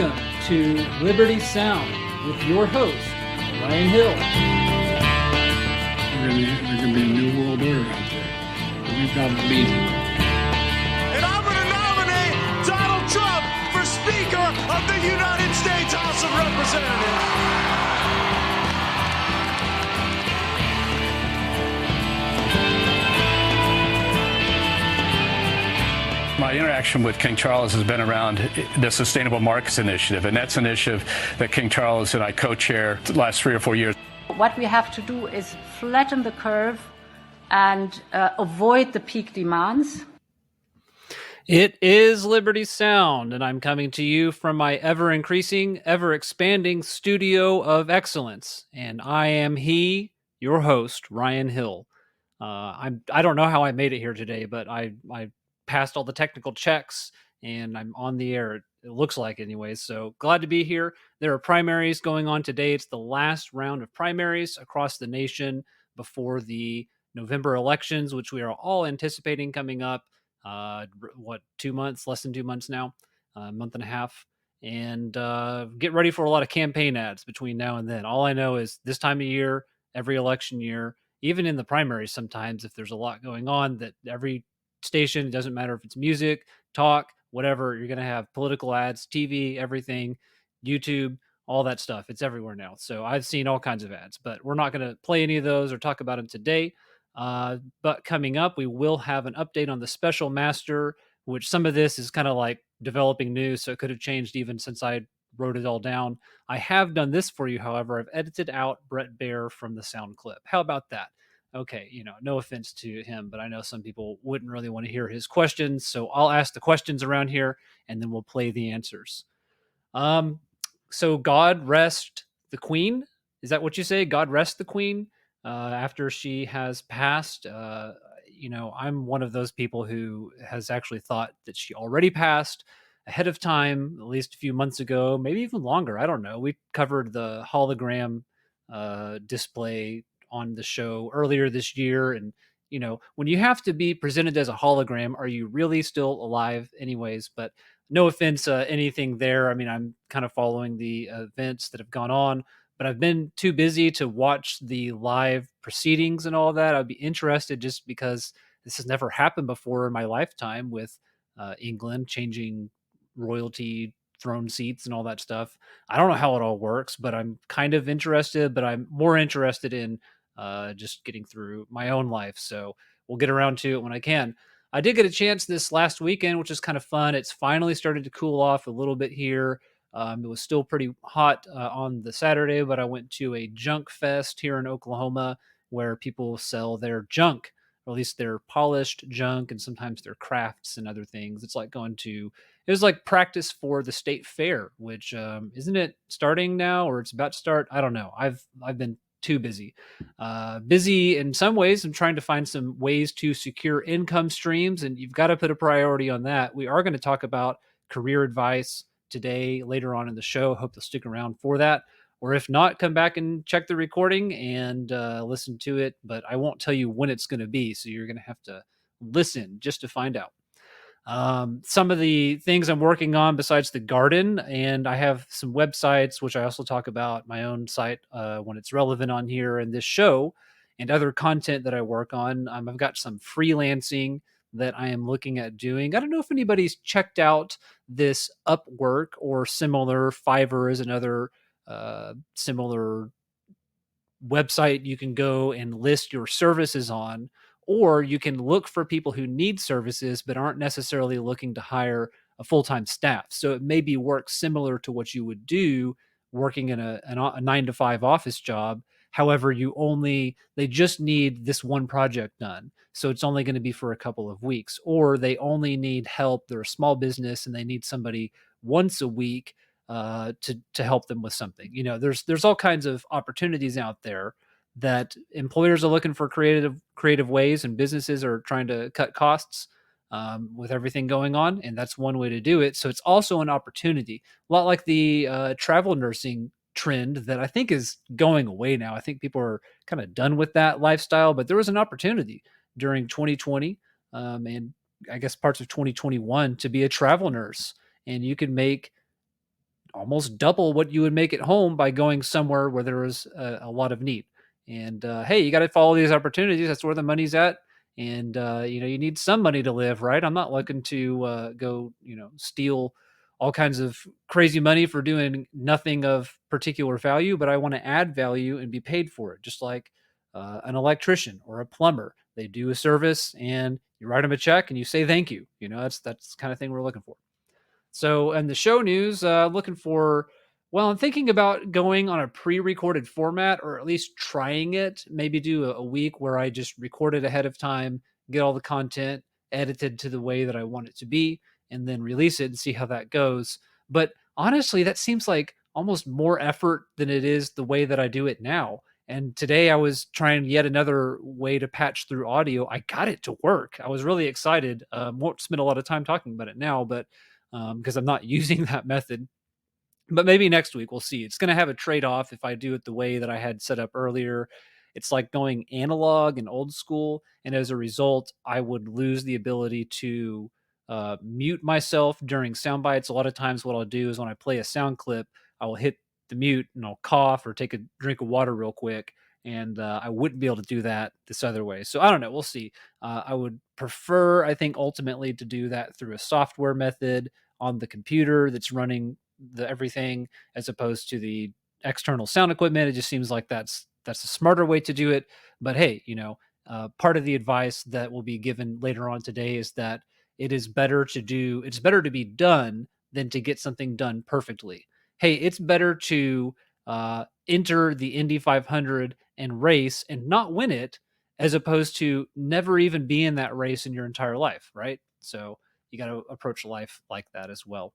Welcome to Liberty Sound with your host, Ryan Hill. There's going to be a new world order out there. We've got to lead. And I'm going to nominate Donald Trump for Speaker of the United States House of Representatives. My interaction with King Charles has been around the Sustainable Markets Initiative, and that's an initiative that King Charles and I co-chair the last 3 or 4 years. What we have to do is flatten the curve and avoid the peak demands. It is Liberty Sound, and I'm coming to you from my ever-increasing, ever-expanding studio of excellence. And I am your host, Ryan Hill. I don't know how I made it here today, but I passed all the technical checks and I'm on the air. It looks like anyways. So glad to be here. There are primaries going on today. It's the last round of primaries across the nation before the November elections, which we are all anticipating coming up. 2 months, less than 2 months now, a month and a half. And get ready for a lot of campaign ads between now and then. All I know is this time of year, every election year, even in the primaries, sometimes if there's a lot going on, that every station, it doesn't matter if it's music, talk, whatever, you're going to have political ads, TV, everything, YouTube, all that stuff. It's everywhere now. So I've seen all kinds of ads, but we're not going to play any of those or talk about them today. But coming up, we will have an update on the special master, which some of this is kind of like developing news. So it could have changed even since I wrote it all down. I have done this for you. However, I've edited out Brett Baer from the sound clip. How about that? Okay, no offense to him, but I know some people wouldn't really want to hear his questions. So I'll ask the questions around here and then we'll play the answers. So God rest the queen. Is that what you say? God rest the queen after she has passed. I'm one of those people who has actually thought that she already passed ahead of time, at least a few months ago, maybe even longer. I don't know. We covered the hologram display on the show earlier this year. And, when you have to be presented as a hologram, are you really still alive anyways? But no offense, anything there. I mean, I'm kind of following the events that have gone on, but I've been too busy to watch the live proceedings and all that. I'd be interested just because this has never happened before in my lifetime with England changing royalty throne seats and all that stuff. I don't know how it all works, but I'm kind of interested, but I'm more interested in just getting through my own life. So we'll get around to it when I can. I did get a chance this last weekend, which is kind of fun. It's finally started to cool off a little bit here. It was still pretty hot on the Saturday, but I went to a junk fest here in Oklahoma where people sell their junk, or at least their polished junk and sometimes their crafts and other things. It was like practice for the state fair, which isn't it starting now or it's about to start? I don't know. I've been too busy. Busy in some ways. I'm trying to find some ways to secure income streams, and you've got to put a priority on that. We are going to talk about career advice today, later on in the show. Hope you'll stick around for that. Or if not, come back and check the recording and listen to it. But I won't tell you when it's going to be, so you're going to have to listen just to find out. Some of the things I'm working on besides the garden, and I have some websites, which I also talk about my own site when it's relevant on here in this show, and other content that I work on. I've got some freelancing that I am looking at doing. I don't know if anybody's checked out this Upwork or similar. Fiverr is another similar website you can go and list your services on. Or you can look for people who need services but aren't necessarily looking to hire a full-time staff. So it maybe works similar to what you would do working in a 9-to-5 office job. However, they just need this one project done. So it's only going to be for a couple of weeks. Or they only need help. They're a small business and they need somebody once a week to help them with something. There's all kinds of opportunities out there that employers are looking for creative ways, and businesses are trying to cut costs with everything going on. And that's one way to do it. So it's also an opportunity, a lot like the travel nursing trend that I think is going away now. I think people are kind of done with that lifestyle, but there was an opportunity during 2020 and I guess parts of 2021 to be a travel nurse, and you could make almost double what you would make at home by going somewhere where there is a lot of need. And hey, you got to follow these opportunities. That's where the money's at. And you need some money to live, right? I'm not looking to go, steal all kinds of crazy money for doing nothing of particular value, but I want to add value and be paid for it, just like an electrician or a plumber. They do a service, and you write them a check, and you say thank you. That's the kind of thing we're looking for. So, and the show news, looking for, I'm thinking about going on a pre recorded format, or at least trying it. Maybe do a week where I just record it ahead of time, get all the content edited to the way that I want it to be, and then release it and see how that goes. But honestly, that seems like almost more effort than it is the way that I do it now. And today I was trying yet another way to patch through audio. I got it to work. I was really excited. Won't spend a lot of time talking about it now, but because I'm not using that method. But maybe next week we'll see. It's going to have a trade off if I do it the way that I had set up earlier. It's like going analog and old school. And as a result, I would lose the ability to mute myself during sound bites. A lot of times, what I'll do is when I play a sound clip, I will hit the mute and I'll cough or take a drink of water real quick. And I wouldn't be able to do that this other way. So I don't know. We'll see. I would prefer, I think, ultimately to do that through a software method on the computer that's running everything, as opposed to the external sound equipment. It just seems like that's a smarter way to do it. But hey, part of the advice that will be given later on today is that it's better to be done than to get something done perfectly. Hey, it's better to enter the Indy 500 and race and not win it, as opposed to never even be in that race in your entire life, right? So you got to approach life like that as well.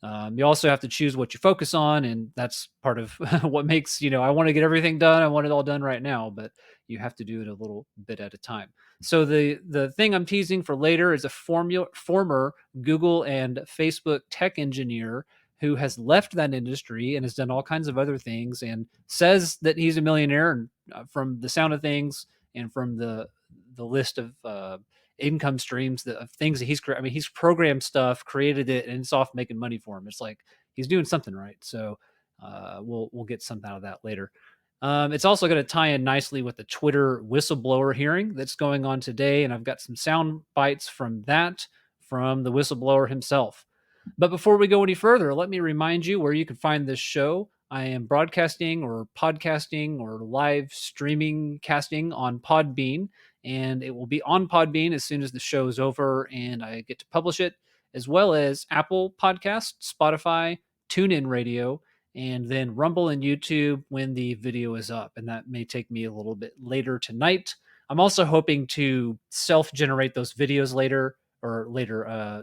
You also have to choose what you focus on, and that's part of what makes, I want to get everything done. I want it all done right now, but you have to do it a little bit at a time. So the thing I'm teasing for later is a former Google and Facebook tech engineer who has left that industry and has done all kinds of other things and says that he's a millionaire. And from the sound of things and from the list of income streams, of things that he's programmed stuff, created it, and it's off making money for him. It's like he's doing something right. So we'll get something out of that later. It's also going to tie in nicely with the Twitter whistleblower hearing that's going on today, and I've got some sound bites from that from the whistleblower himself. But before we go any further, let me remind you where you can find this show. I am broadcasting or podcasting or live streaming casting on Podbean, and it will be on Podbean as soon as the show is over and I get to publish it, as well as Apple Podcast, Spotify, TuneIn Radio, and then Rumble and YouTube when the video is up. And that may take me a little bit later tonight. I'm also hoping to self-generate those videos later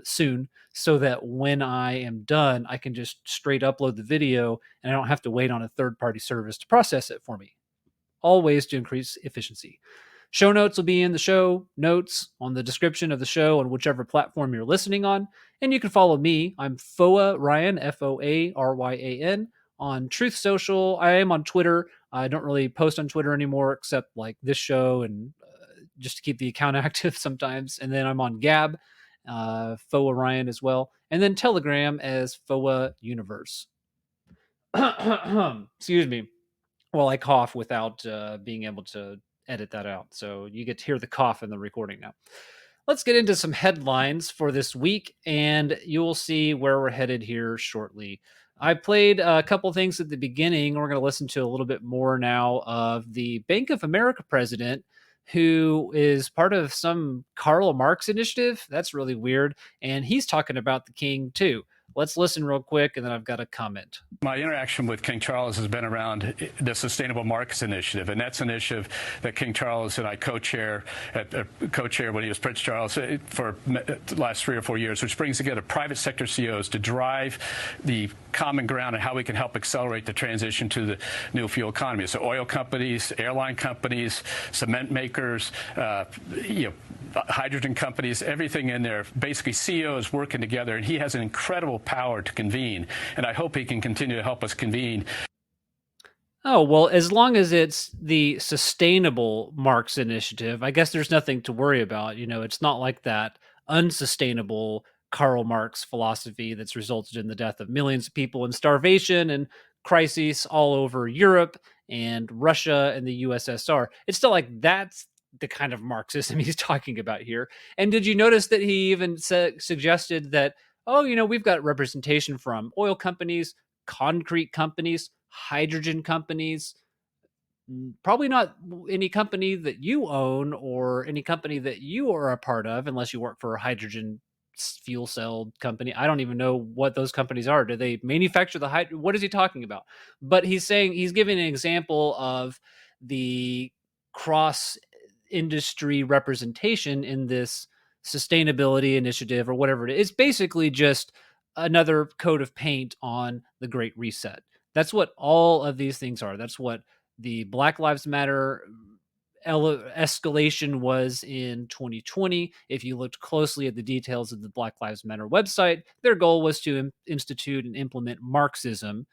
soon, so that when I am done, I can just straight upload the video and I don't have to wait on a third-party service to process it for me. All ways to increase efficiency. Show notes will be in the show notes on the description of the show on whichever platform you're listening on. And you can follow me. I'm Foa Ryan, Foaryan, on Truth Social. I am on Twitter. I don't really post on Twitter anymore, except like this show and just to keep the account active sometimes. And then I'm on Gab, Foa Ryan as well. And then Telegram as Foa Universe. Excuse me. Well, I cough without being able to edit that out. So you get to hear the cough in the recording now. Let's get into some headlines for this week, and you'll see where we're headed here shortly. I played a couple things at the beginning. We're going to listen to a little bit more now of the Bank of America president, who is part of some Karl Marx initiative. That's really weird. And he's talking about the king too. Let's listen real quick, and then I've got a comment. My interaction with King Charles has been around the Sustainable Markets Initiative, and that's an initiative that King Charles and I co-chair when he was Prince Charles for the last 3 or 4 years, which brings together private sector CEOs to drive the common ground and how we can help accelerate the transition to the new fuel economy. So oil companies, airline companies, cement makers, hydrogen companies, everything in there, basically CEOs working together, and he has an incredible power to convene, and I hope he can continue to help us convene. Oh, well, as long as it's the Sustainable Marks Initiative, I guess there's nothing to worry about. It's not like that unsustainable Karl Marx philosophy that's resulted in the death of millions of people and starvation and crises all over Europe and Russia and the USSR. It's still like that's the kind of Marxism he's talking about here. And did you notice that he even suggested that, oh, we've got representation from oil companies, concrete companies, hydrogen companies, probably not any company that you own or any company that you are a part of, unless you work for a hydrogen fuel cell company. I don't even know what those companies are. Do they manufacture the hydrogen? What is he talking about? But he's saying, he's giving an example of the cross industry representation in this sustainability initiative or whatever it is. It's basically just another coat of paint on the Great Reset. That's what all of these things are. That's what the Black Lives Matter escalation was in 2020. If you looked closely at the details of the Black Lives Matter website, their goal was to institute and implement Marxism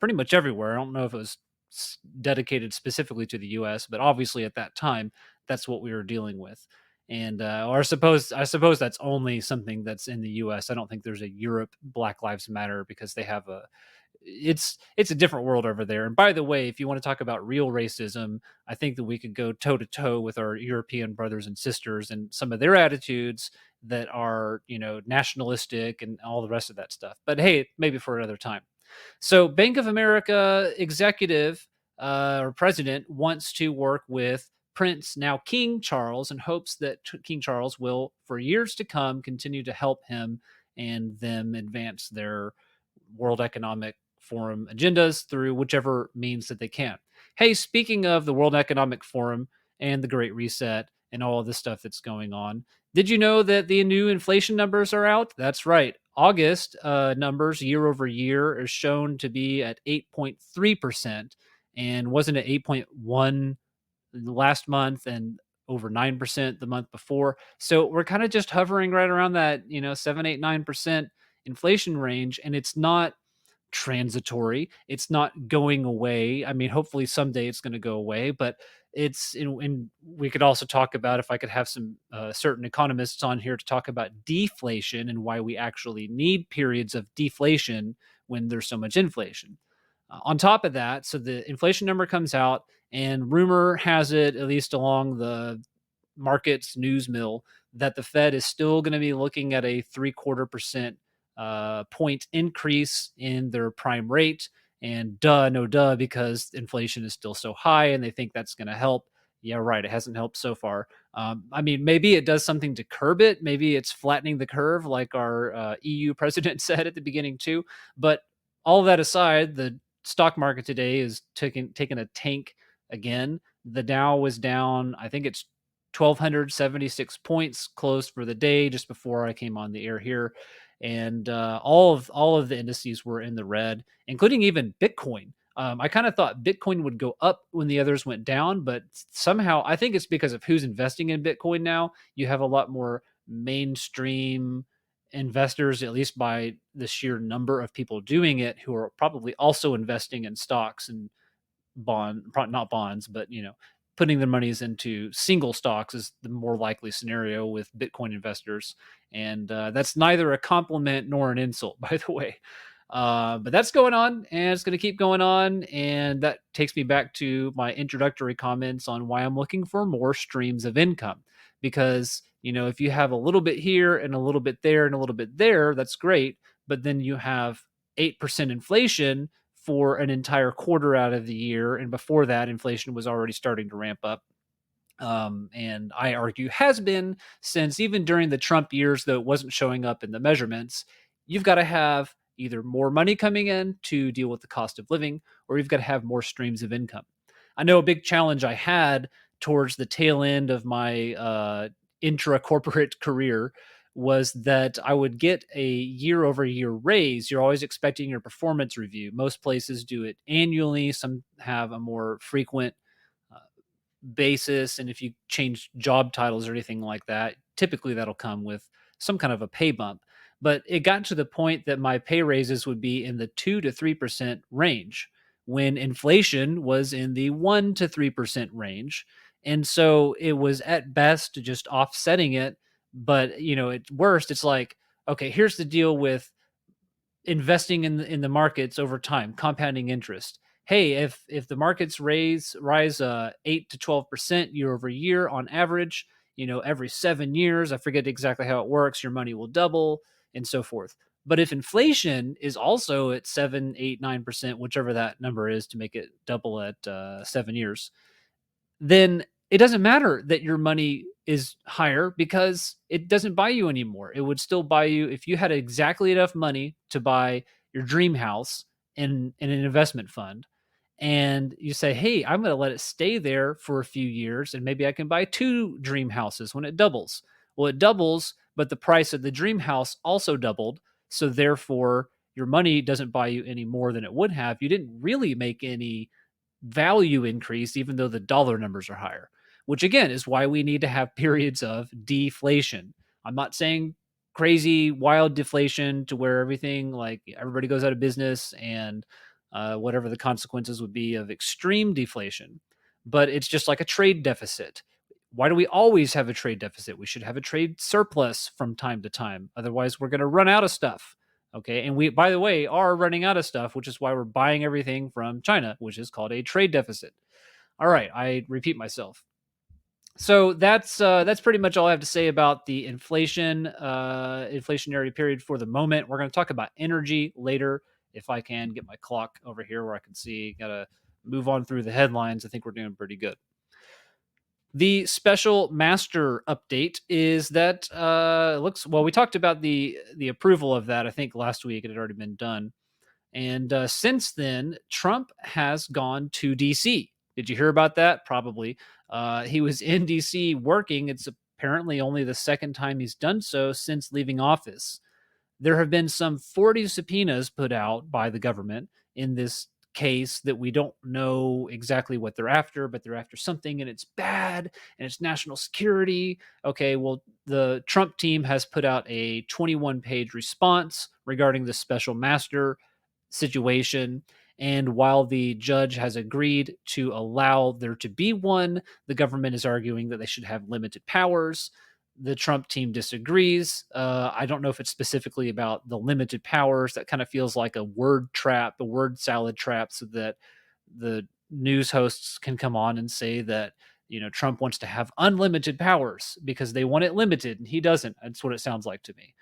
pretty much everywhere. I don't know if it was dedicated specifically to the U.S., but obviously at that time, that's what we were dealing with. And or I suppose that's only something that's in the U.S. I don't think there's a Europe Black Lives Matter because they have it's a different world over there. And by the way, if you want to talk about real racism, I think that we could go toe to toe with our European brothers and sisters and some of their attitudes that are, nationalistic and all the rest of that stuff. But hey, maybe for another time. So Bank of America executive or president wants to work with Prince, now King Charles, and hopes that King Charles will, for years to come, continue to help him and them advance their World Economic Forum agendas through whichever means that they can. Hey, speaking of the World Economic Forum and the Great Reset and all of this stuff that's going on, did you know that the new inflation numbers are out? That's right. August numbers year over year is shown to be at 8.3%, and wasn't it 8.1 last month and over 9% the month before. So we're kind of just hovering right around that, 7, 8, 9% inflation range. And it's not transitory. It's not going away. I mean, hopefully someday it's going to go away, but and we could also talk about, if I could have some certain economists on here to talk about deflation and why we actually need periods of deflation when there's so much inflation. On top of that, so the inflation number comes out, and rumor has it, at least along the market's news mill, that the Fed is still going to be looking at a 0.75% point increase in their prime rate. And no duh, because inflation is still so high and they think that's going to help. Yeah, right. It hasn't helped so far. I mean, maybe it does something to curb it. Maybe it's flattening the curve, like our EU president said at the beginning too. But all that aside, the stock market today is taking a tank again. The Dow was down, I think it's 1,276 points, closed for the day just before I came on the air here. And all of the indices were in the red, including even Bitcoin. I kind of thought Bitcoin would go up when the others went down, but somehow I think it's because of who's investing in Bitcoin now. You have a lot more mainstream investors, at least by the sheer number of people doing it, who are probably also investing in stocks and not bonds, but putting their monies into single stocks is the more likely scenario with Bitcoin investors. And that's neither a compliment nor an insult, by the way. But that's going on, and it's going to keep going on. And that takes me back to my introductory comments on why I'm looking for more streams of income. Because, if you have a little bit here and a little bit there and a little bit there, that's great. But then you have 8% inflation for an entire quarter out of the year. And before that, inflation was already starting to ramp up. And I argue has been since even during the Trump years, though it wasn't showing up in the measurements. You've got to have either more money coming in to deal with the cost of living, or you've got to have more streams of income. I know a big challenge I had towards the tail end of my intra-corporate career was that I would get a year-over-year raise. You're always expecting your performance review. Most places do it annually. Some have a more frequent basis. And if you change job titles or anything like that, typically that'll come with some kind of a pay bump. But it got to the point that my pay raises would be in the 2 to 3% range when inflation was in the 1 to 3% range. And so it was at best just offsetting it. But, at worst, it's like, okay, here's the deal with investing in the markets over time, compounding interest. Hey, if the markets rise 8 to 12% year over year on average, every 7 years, I forget exactly how it works, your money will double and so forth. But if inflation is also at 7, 8, 9%, whichever that number is to make it double at 7 years, then it doesn't matter that your money is higher because it doesn't buy you anymore. It would still buy you if you had exactly enough money to buy your dream house in an investment fund. And you say, hey, I'm going to let it stay there for a few years and maybe I can buy 2 dream houses when it doubles. Well, it doubles, but the price of the dream house also doubled. So therefore, your money doesn't buy you any more than it would have. You didn't really make any value increase, even though the dollar numbers are higher, which again is why we need to have periods of deflation. I'm not saying crazy, wild deflation to where everything like everybody goes out of business and whatever the consequences would be of extreme deflation, but it's just like a trade deficit. Why do we always have a trade deficit? We should have a trade surplus from time to time. Otherwise, we're going to run out of stuff. Okay. And we, by the way, are running out of stuff, which is why we're buying everything from China, which is called a trade deficit. All right. I repeat myself. So that's pretty much all I have to say about the inflationary period for the moment. We're going to talk about energy later. If I can get my clock over here where I can see, got to move on through the headlines. I think we're doing pretty good. The special master update is that we talked about the approval of that. I think last week it had already been done, and since then Trump has gone to DC. Did you hear about that? Probably. He was in DC working. It's apparently only the second time he's done so since leaving office. There have been some 40 subpoenas put out by the government in this case that we don't know exactly what they're after, but they're after something and it's bad and it's national security. Okay, well, the Trump team has put out a 21-page response regarding the special master situation. And while the judge has agreed to allow there to be one, the government is arguing that they should have limited powers. The Trump team disagrees. I don't know if it's specifically about the limited powers. That kind of feels like a word trap, a word salad trap, so that the news hosts can come on and say that, Trump wants to have unlimited powers because they want it limited and he doesn't. That's what it sounds like to me.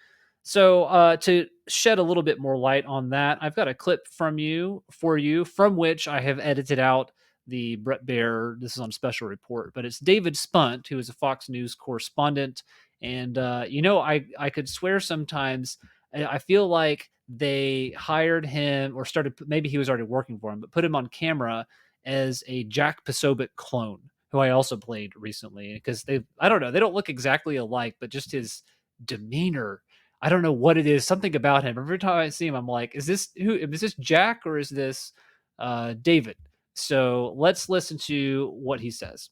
So to shed a little bit more light on that, I've got a clip for you from which I have edited out the Brett Baer. This is on Special Report, but it's David Spunt, who is a Fox News correspondent. And, I could swear sometimes I feel like they hired him or maybe he was already working for him, but put him on camera as a Jack Posobiec clone, who I also played recently, because I don't know, they don't look exactly alike, but just his demeanor, I don't know what it is, something about him. Every time I see him, I'm like, is this Jack or is this David? So let's listen to what he says.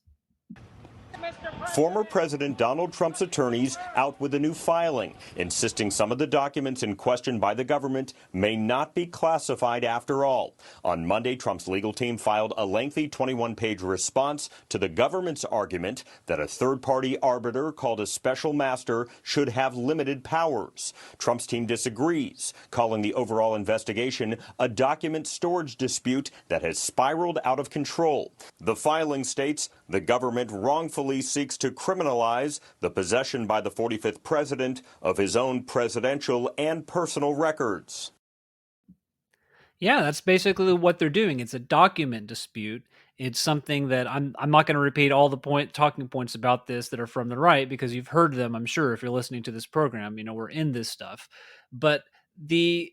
Former President Donald Trump's attorneys out with a new filing, insisting some of the documents in question by the government may not be classified after all. On Monday, Trump's legal team filed a lengthy 21-page response to the government's argument that a third-party arbiter called a special master should have limited powers. Trump's team disagrees, calling the overall investigation a document storage dispute that has spiraled out of control. The filing states the government wrongfully seeks to criminalize the possession by the 45th president of his own presidential and personal records. Yeah, that's basically what they're doing. It's a document dispute. It's something that I'm not going to repeat all the talking points about this that are from the right, because you've heard them, I'm sure, if you're listening to this program. We're in this stuff. But it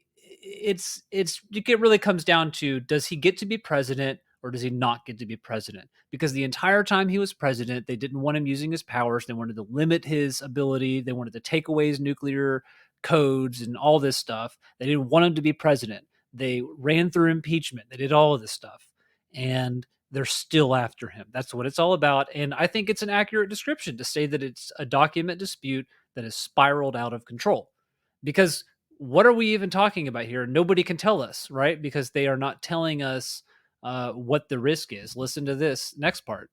really comes down to, does he get to be president or does he not get to be president? Because the entire time he was president, they didn't want him using his powers. They wanted to limit his ability. They wanted to take away his nuclear codes and all this stuff. They didn't want him to be president. They ran through impeachment. They did all of this stuff. And they're still after him. That's what it's all about. And I think it's an accurate description to say that it's a document dispute that has spiraled out of control. Because what are we even talking about here? Nobody can tell us, right? Because they are not telling us what the risk is. Listen to this next part.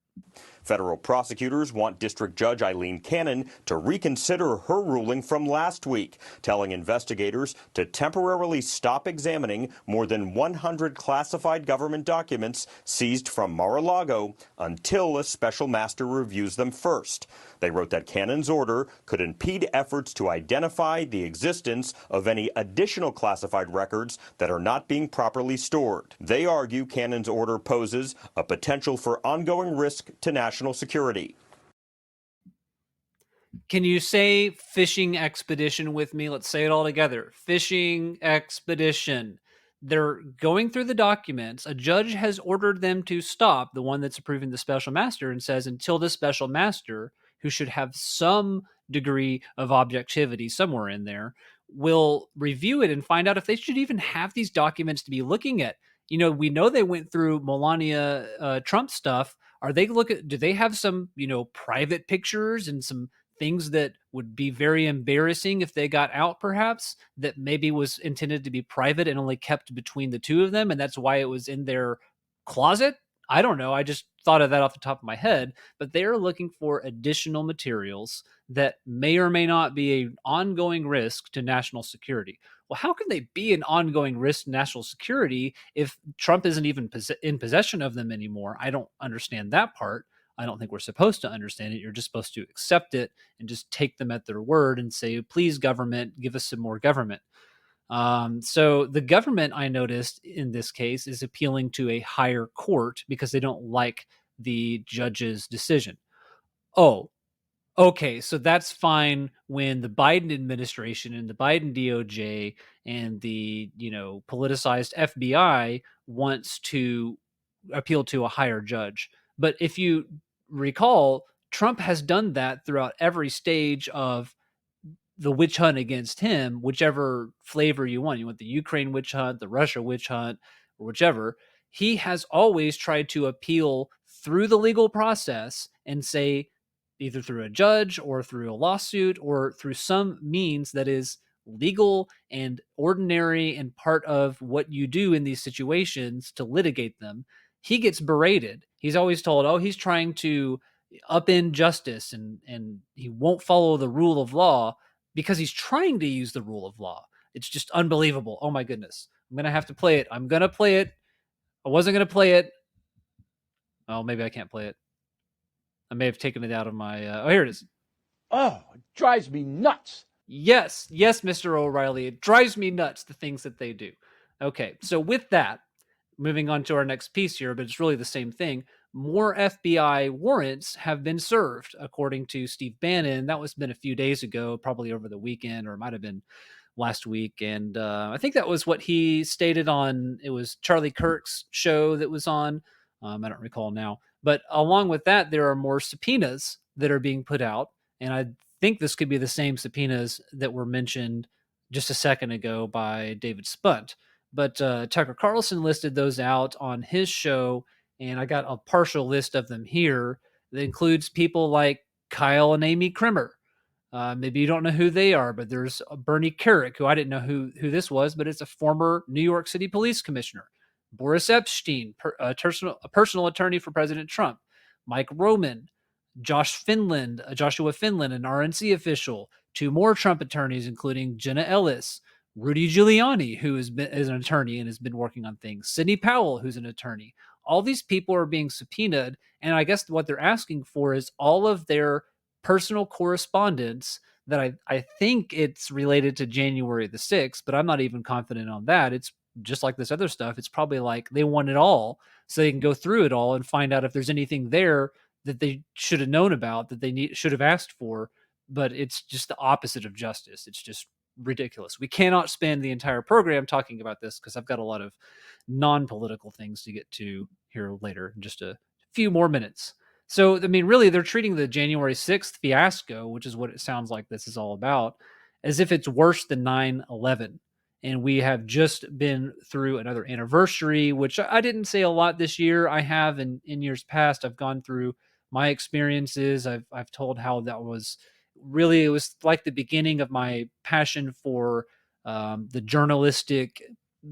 Federal prosecutors want District Judge Eileen Cannon to reconsider her ruling from last week, telling investigators to temporarily stop examining more than 100 classified government documents seized from Mar-a-Lago until a special master reviews them first. They wrote that Cannon's order could impede efforts to identify the existence of any additional classified records that are not being properly stored. They argue Cannon's order poses a potential for ongoing risk to national security. Can you say fishing expedition with me? Let's say it all together. Fishing expedition. They're going through the documents. A judge has ordered them to stop, the one that's approving the special master, and says until the special master, who should have some degree of objectivity somewhere in there, will review it and find out if they should even have these documents to be looking at. You know, we know they went through Melania Trump stuff. Do they have some, private pictures and some things that would be very embarrassing if they got out, perhaps, that maybe was intended to be private and only kept between the two of them, and that's why it was in their closet? I don't know. I just thought of that off the top of my head, but they are looking for additional materials that may or may not be an ongoing risk to national security. Well, how can they be an ongoing risk to national security if Trump isn't even in possession of them anymore? I don't understand that part. I don't think we're supposed to understand it. You're just supposed to accept it and just take them at their word and say, please, government, give us some more government. So the government, I noticed in this case, is appealing to a higher court because they don't like the judge's decision. Oh, okay, so that's fine when the Biden administration and the Biden DOJ and the, politicized FBI wants to appeal to a higher judge. But if you recall, Trump has done that throughout every stage of the witch hunt against him, whichever flavor you want. You want the Ukraine witch hunt, the Russia witch hunt, or whichever. He has always tried to appeal through the legal process and say, either through a judge or through a lawsuit or through some means that is legal and ordinary and part of what you do in these situations to litigate them. He gets berated. He's always told, oh, he's trying to upend justice and he won't follow the rule of law because he's trying to use the rule of law. It's just unbelievable. Oh my goodness. I'm going to have to play it. I'm going to play it. I wasn't going to play it. Oh, maybe I can't play it. I may have taken it out of my... oh, here it is. Oh, it drives me nuts. Yes, Mr. O'Reilly. It drives me nuts, the things that they do. Okay, so with that, moving on to our next piece here, but it's really the same thing. More FBI warrants have been served, according to Steve Bannon. That was been a few days ago, probably over the weekend, or it might have been last week. And I think that was what he stated on, it was Charlie Kirk's show that was on. I don't recall now. But along with that, there are more subpoenas that are being put out. And I think this could be the same subpoenas that were mentioned just a second ago by David Spunt. But Tucker Carlson listed those out on his show, and I got a partial list of them here that includes people like Kyle and Amy Krimmer. Maybe you don't know who they are, but there's Bernie Kerik, who I didn't know who this was, but it's a former New York City police commissioner. Boris Epstein, a personal attorney for President Trump. Mike Roman, Joshua Finland, an RNC official. Two more Trump attorneys, including Jenna Ellis, Rudy Giuliani, who is an attorney and has been working on things. Sidney Powell, who's an attorney. All these people are being subpoenaed, and I guess what they're asking for is all of their personal correspondence that I think it's related to January the 6th, but I'm not even confident on that. It's just like this other stuff. It's probably like they want it all so they can go through it all and find out if there's anything there that they should have known about, that they should have asked for. But it's just the opposite of justice. It's just ridiculous. We cannot spend the entire program talking about this because I've got a lot of non-political things to get to here later in just a few more minutes. So, I mean, really, they're treating the January 6th fiasco, which is what it sounds like this is all about, as if it's worse than 9/11. And we have just been through another anniversary, which I didn't say a lot this year. I have in years past. I've gone through my experiences. I've told how that was really, it was like the beginning of my passion for the journalistic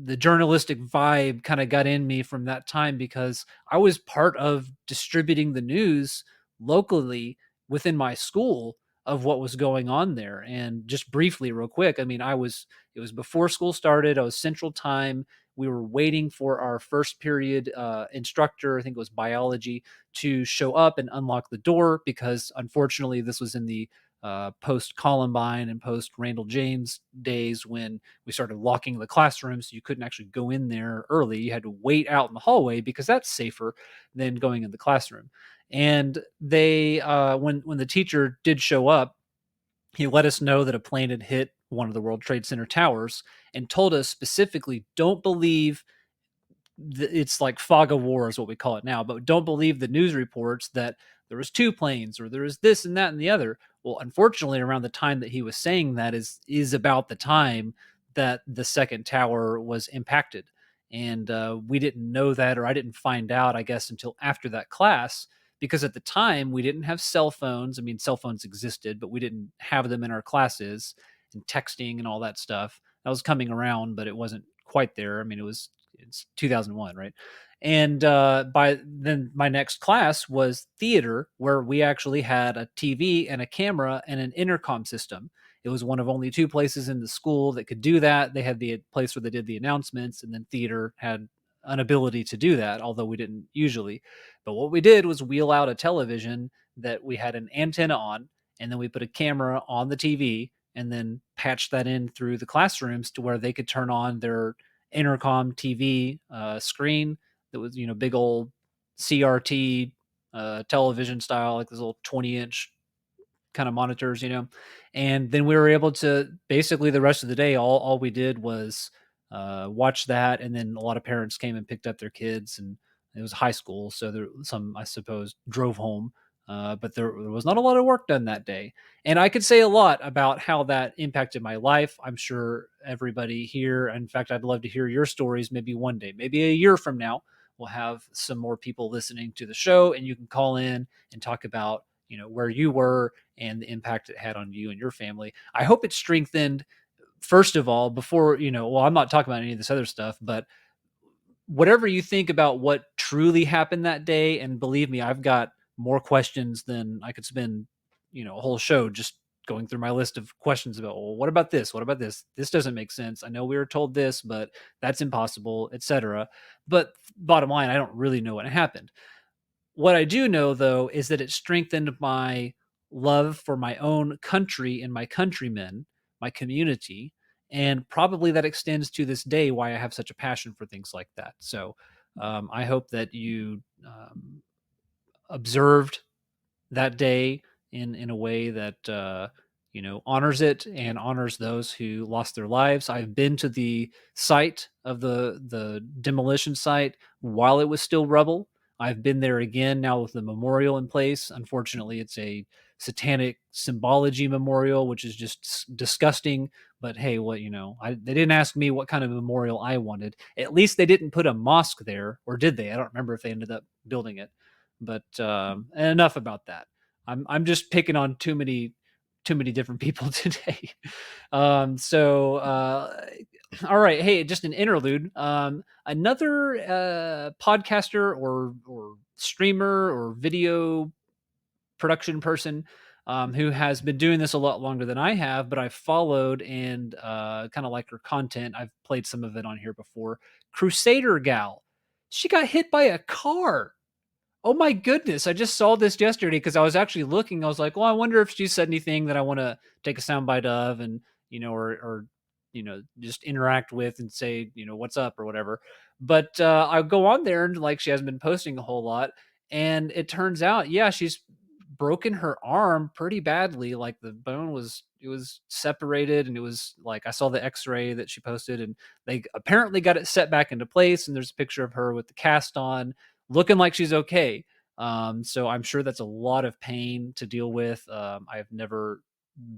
the journalistic vibe kind of got in me from that time, because I was part of distributing the news locally within my school of what was going on there. And just briefly, real quick, I mean, it was before school started. I was Central Time. We were waiting for our first period instructor, I think it was biology, to show up and unlock the door, because unfortunately this was in the post Columbine and post Randall James days, when we started locking the classrooms. So you couldn't actually go in there early. You had to wait out in the hallway, because that's safer than going in the classroom. And they, when the teacher did show up, he let us know that a plane had hit one of the World Trade Center towers, and told us specifically, don't believe it's like fog of war is what we call it now, but don't believe the news reports that there was two planes or there was this and that and the other. Well, unfortunately, around the time that he was saying that is about the time that the second tower was impacted. And we didn't know that, or I didn't find out, I guess, until after that class, because at the time we didn't have cell phones. I mean, cell phones existed, but we didn't have them in our classes, and texting and all that stuff that was coming around, but it wasn't quite there. I mean, it's 2001, right? And by then, my next class was theater, where we actually had a TV and a camera and an intercom system. It was one of only two places in the school that could do that. They had the place where they did the announcements, and then theater had an ability to do that, although we didn't usually. But what we did was wheel out a television that we had an antenna on, and then we put a camera on the TV, and then patched that in through the classrooms to where they could turn on their intercom TV screen that was, big old CRT television style, like this little 20-inch kind of monitors, and then we were able to basically the rest of the day, all we did was watch that. And then a lot of parents came and picked up their kids, and it was high school, so there some, I suppose, drove home, but there was not a lot of work done that day. And I could say a lot about how that impacted my life. I'm sure everybody here, in fact, I'd love to hear your stories. Maybe one day, maybe a year from now, we'll have some more people listening to the show, and you can call in and talk about where you were and the impact it had on you and your family. I hope it strengthened, first of all, before, well, I'm not talking about any of this other stuff, but whatever you think about what truly happened that day, and believe me, I've got more questions than I could spend, a whole show just going through my list of questions about, well, what about this? What about this? This doesn't make sense. I know we were told this, but that's impossible, etc. But bottom line, I don't really know what happened. What I do know, though, is that it strengthened my love for my own country and my countrymen, my community, and probably that extends to this day why I have such a passion for things like that. So I hope that you observed that day in a way that honors it and honors those who lost their lives. I've been to the site of the demolition site while it was still rubble. I've been there again now with the memorial in place. Unfortunately, it's a satanic symbology memorial, which is just disgusting. But hey, they didn't ask me what kind of memorial I wanted. At least they didn't put a mosque there, or did they? I don't remember if they ended up building it. But enough about that. I'm just picking on too many different people today. All right. Hey, just an interlude. Another podcaster or streamer or video production person who has been doing this a lot longer than I have, but I've followed and kind of like her content. I've played some of it on here before. Crusader Gal. She got hit by a car. Oh my goodness. I just saw this yesterday because I was actually looking. I was like, well, I wonder if she said anything that I want to take a soundbite of, and, or just interact with and say, what's up or whatever. But I go on there, and like, she hasn't been posting a whole lot. And it turns out, yeah, she's broken her arm pretty badly. Like, the bone was separated, and it was like, I saw the x-ray that she posted, and they apparently got it set back into place. And there's a picture of her with the cast on, looking like she's okay. So I'm sure that's a lot of pain to deal with. I've never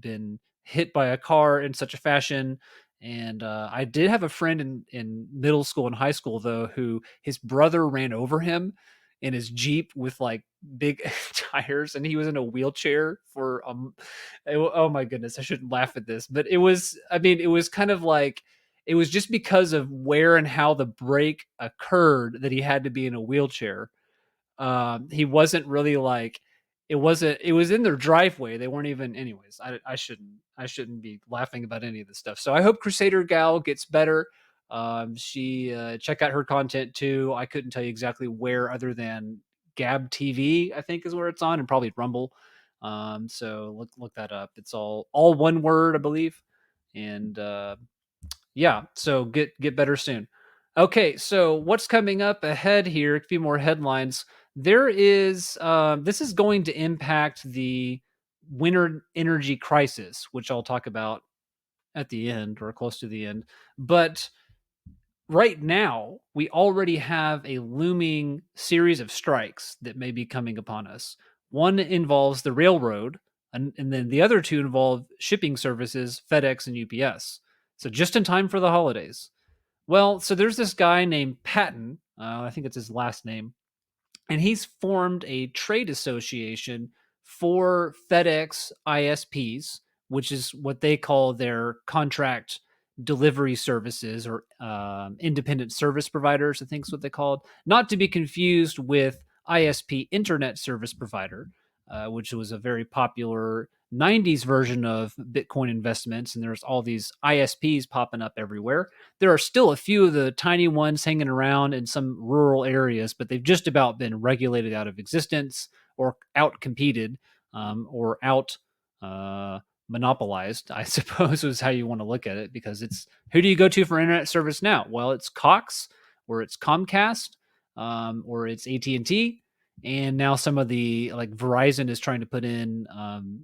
been hit by a car in such a fashion. And I did have a friend in middle school and high school, though, who his brother ran over him in his Jeep with like big tires, and he was in a wheelchair for oh my goodness, I shouldn't laugh at this, but it was kind of like, it was just because of where and how the break occurred that he had to be in a wheelchair. He wasn't really like it wasn't. It was in their driveway. They weren't even. Anyways, I shouldn't be laughing about any of this stuff. So I hope Crusader Gal gets better. She check out her content too. I couldn't tell you exactly where, other than Gab TV, I think is where it's on, and probably Rumble. So look that up. It's all one word, I believe. And yeah, so get better soon. Okay, so what's coming up ahead here? A few more headlines. There is this is going to impact the winter energy crisis, which I'll talk about at the end or close to the end. But right now, we already have a looming series of strikes that may be coming upon us. One involves the railroad, and then the other two involve shipping services, FedEx and UPS. So just in time for the holidays. Well, so there's this guy named Patton. I think it's his last name, and he's formed a trade association for FedEx ISPs, which is what they call their contract delivery services, or independent service providers, I think is what they called. Not to be confused with ISP, internet service provider, which was a very popular 90s version of Bitcoin investments. And there's all these ISPs popping up everywhere. There are still a few of the tiny ones hanging around in some rural areas, but they've just about been regulated out of existence, or out competed, or out monopolized, I suppose, is how you want to look at it. Because it's, who do you go to for internet service now? Well, it's Cox, or it's Comcast, or it's AT&T. And now some of the, like Verizon is trying to put in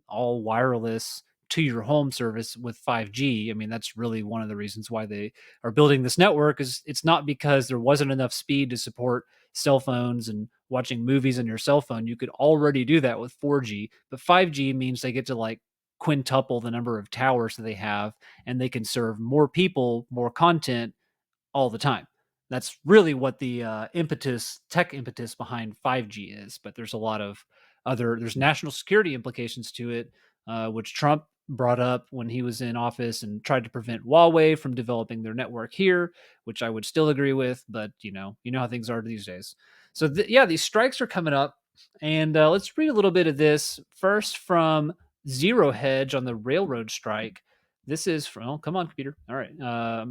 all wireless to your home service with 5G. I mean, that's really one of the reasons why they are building this network. Is it's not because there wasn't enough speed to support cell phones and watching movies on your cell phone. You could already do that with 4G, but 5G means they get to like quintuple the number of towers that they have, and they can serve more people, more content all the time. That's really what the tech impetus behind 5G is. But there's a lot of there's national security implications to it, which Trump brought up when he was in office and tried to prevent Huawei from developing their network here, which I would still agree with. But you know how things are these days. So yeah, these strikes are coming up, and let's read a little bit of this first from Zero Hedge on the railroad strike. This is from, oh, come on, computer. All right.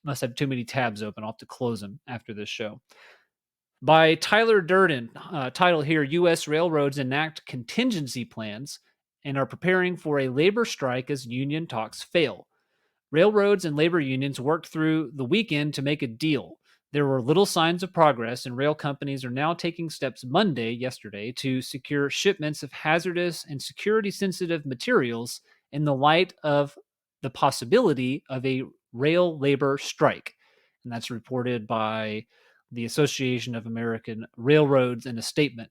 Must have too many tabs open. I'll have to close them after this show. By Tyler Durden, title here, U.S. railroads enact contingency plans and are preparing for a labor strike as union talks fail. Railroads and labor unions worked through the weekend to make a deal. There were little signs of progress, and rail companies are now taking steps yesterday, to secure shipments of hazardous and security-sensitive materials in the light of the possibility of a rail labor strike. And that's reported by the Association of American Railroads in a statement.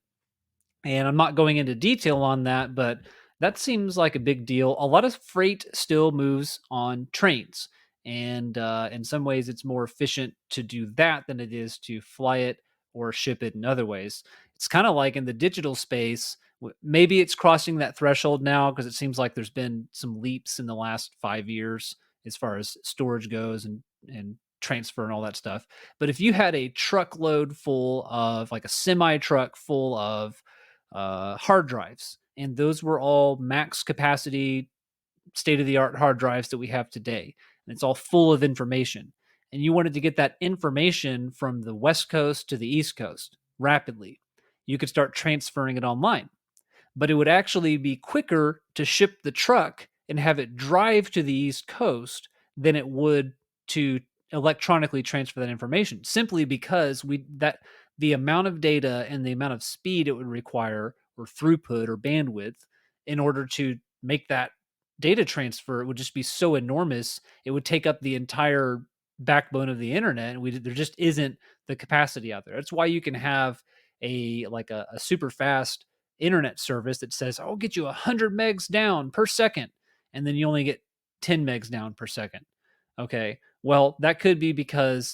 And I'm not going into detail on that, but that seems like a big deal. A lot of freight still moves on trains. And in some ways, it's more efficient to do that than it is to fly it or ship it in other ways. It's kind of like in the digital space. Maybe it's crossing that threshold now, because it seems like there's been some leaps in the last 5 years as far as storage goes, and transfer and all that stuff. But if you had a truckload full of, like a semi truck full of hard drives, and those were all max capacity, state of the art hard drives that we have today, and it's all full of information, and you wanted to get that information from the West Coast to the East Coast rapidly, you could start transferring it online. But it would actually be quicker to ship the truck and have it drive to the East Coast than it would to electronically transfer that information, simply because the amount of data and the amount of speed it would require, or throughput or bandwidth, in order to make that data transfer, it would just be so enormous. It would take up the entire backbone of the internet, and there just isn't the capacity out there. That's why you can have a super fast internet service that says, I'll get you 100 megs down per second, and then you only get 10 megs down per second. Okay, well, that could be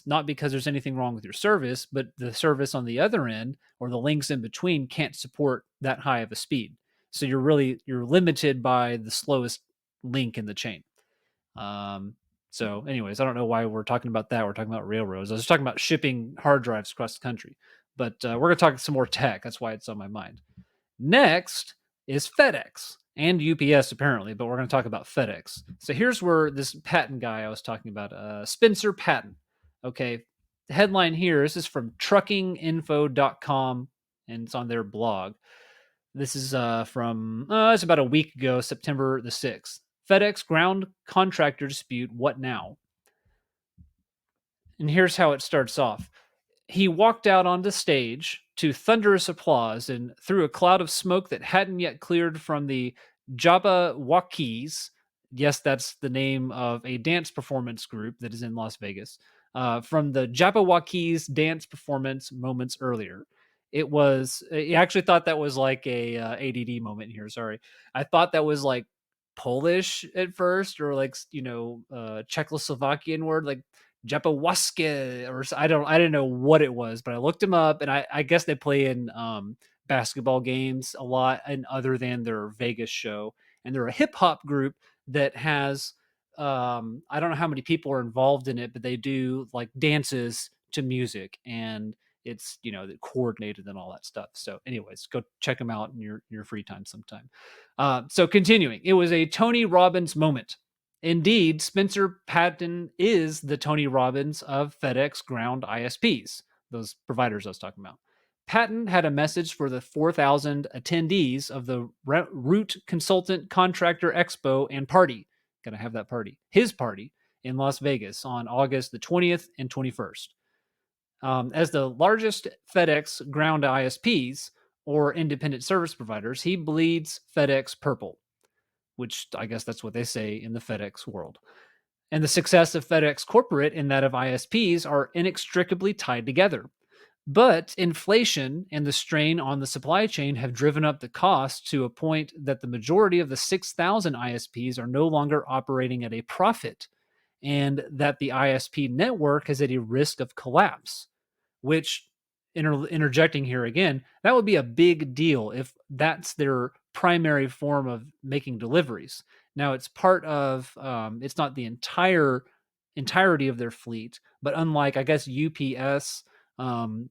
not because there's anything wrong with your service, but the service on the other end, or the links in between, can't support that high of a speed. So you're limited by the slowest link in the chain. So, anyways, I don't know why we're talking about that. We're talking about railroads. I was talking about shipping hard drives across the country, but we're going to talk some more tech. That's why it's on my mind. Next is FedEx and UPS, apparently, but we're going to talk about FedEx. So here's where this Patton guy I was talking about, Spencer Patton. Okay, the headline here, this is from truckinginfo.com, and it's on their blog. This is from, it's about a week ago, September the 6th. FedEx ground contractor dispute, what now? And here's how it starts off. He walked out onto stage to thunderous applause, and through a cloud of smoke that hadn't yet cleared from the Jabberwockies. Yes, that's the name of a dance performance group that is in Las Vegas. From the Jabberwockies dance performance moments earlier. It was, I actually thought that was like a ADD moment here. Sorry. I thought that was like Polish at first, or like, Czechoslovakian word, like Japawaske, or I didn't know what it was, but I looked him up, and I guess they play in basketball games a lot, and other than their Vegas show, and they're a hip hop group that has I don't know how many people are involved in it, but they do like dances to music, and it's coordinated and all that stuff. So, anyways, go check them out in your free time sometime. So, continuing, it was a Tony Robbins moment. Indeed, Spencer Patton is the Tony Robbins of FedEx ground ISPs, those providers I was talking about. Patton had a message for the 4,000 attendees of the Root Consultant Contractor Expo and Party. Gonna have that party, his party in Las Vegas on August the 20th and 21st. As the largest FedEx ground ISPs or independent service providers, he bleeds FedEx purple, which I guess that's what they say in the FedEx world. And the success of FedEx corporate and that of ISPs are inextricably tied together. But inflation and the strain on the supply chain have driven up the cost to a point that the majority of the 6,000 ISPs are no longer operating at a profit, and that the ISP network is at a risk of collapse, which, interjecting here again, that would be a big deal if that's their primary form of making deliveries. Now, it's part of, it's not the entirety of their fleet, but unlike, I guess, UPS, kind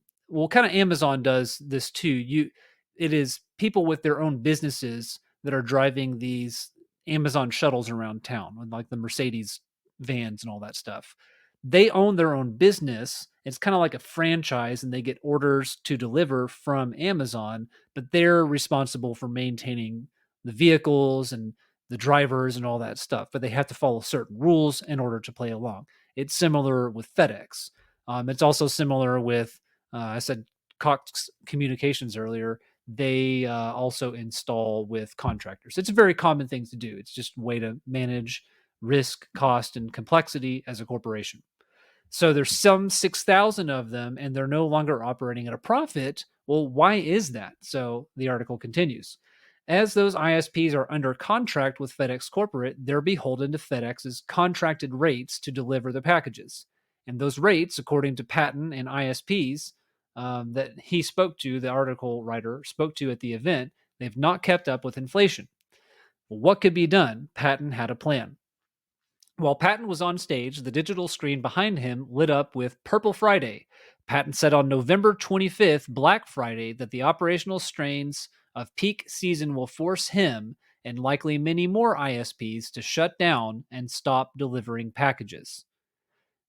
of Amazon does this too. It is people with their own businesses that are driving these Amazon shuttles around town, like the Mercedes vans and all that stuff. They own their own business. It's kind of like a franchise, and they get orders to deliver from Amazon, but they're responsible for maintaining the vehicles and the drivers and all that stuff. But they have to follow certain rules in order to play along. It's similar with FedEx. It's also similar with, I said Cox Communications earlier. They also install with contractors. It's a very common thing to do. It's just a way to manage risk, cost, and complexity as a corporation. So there's some 6,000 of them, and they're no longer operating at a profit. Well, why is that? So the article continues. As those ISPs are under contract with FedEx Corporate, they're beholden to FedEx's contracted rates to deliver the packages. And those rates, according to Patton and ISPs that he spoke to, the article writer spoke to at the event, they've not kept up with inflation. Well, what could be done? Patton had a plan. While Patton was on stage, the digital screen behind him lit up with Purple Friday. Patton said on November 25th, Black Friday, that the operational strains of peak season will force him and likely many more ISPs to shut down and stop delivering packages.